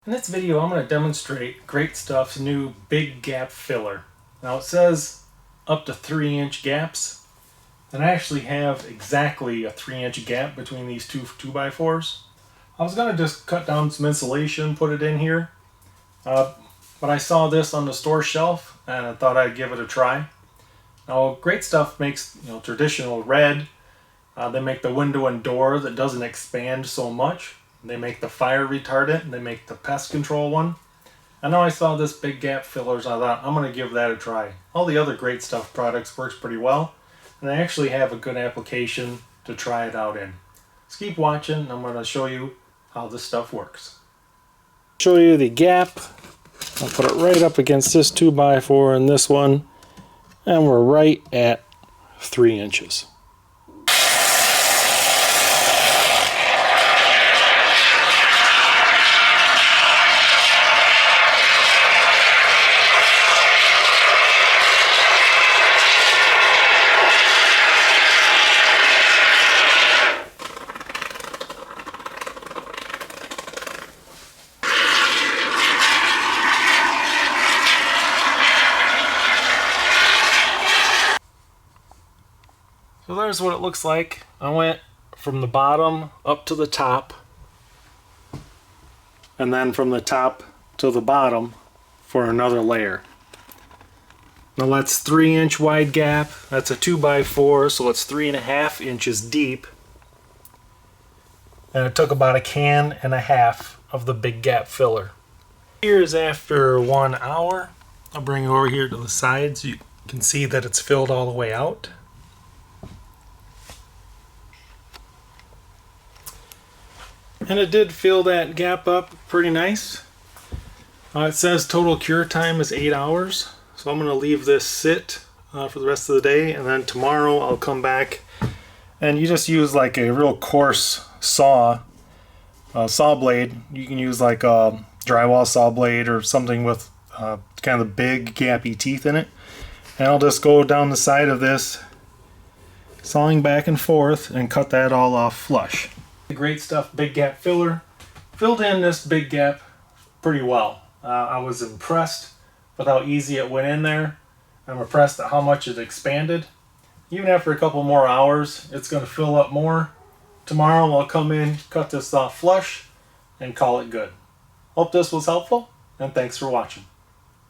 In this video, I'm going to demonstrate Great Stuff's new big gap filler. Now it says up to 3-inch gaps, and I actually have exactly a 3-inch gap between these two 2x4s. I was going to just cut down some insulation, put it in here, but I saw this on the store shelf and I thought I'd give it a try. Now Great Stuff makes traditional red. They make the window and door that doesn't expand so much. They make the fire retardant and they make the pest control one. I know I saw this big gap fillers, I thought I'm going to give that a try. All the other Great Stuff products works pretty well, and I actually have a good application to try it out in. Just keep watching, I'm going to show you how this stuff works. Show you the gap. I'll put it right up against this 2x4 and this one, and we're right at 3 inches. So there's what it looks like. I went from the bottom up to the top, and then from the top to the bottom for another layer. Now that's 3-inch wide gap. That's a 2x4, so it's 3.5 inches deep. And it took about 1.5 cans of the big gap filler. Here's after 1 hour. I'll bring it over here to the side so you can see that it's filled all the way out. And it did fill that gap up pretty nice. It says total cure time is 8 hours. So I'm going to leave this sit for the rest of the day, and then tomorrow I'll come back, and you just use like a real coarse saw blade. You can use like a drywall saw blade or something with kind of big gappy teeth in it. And I'll just go down the side of this, sawing back and forth, and cut that all off flush. Great Stuff big gap filler filled in this big gap pretty well. I was impressed with how easy it went in there. I'm impressed at how much it expanded. Even after a couple more hours, it's going to fill up more. Tomorrow I'll come in, cut this off flush, and call it good. Hope this was helpful, and thanks for watching.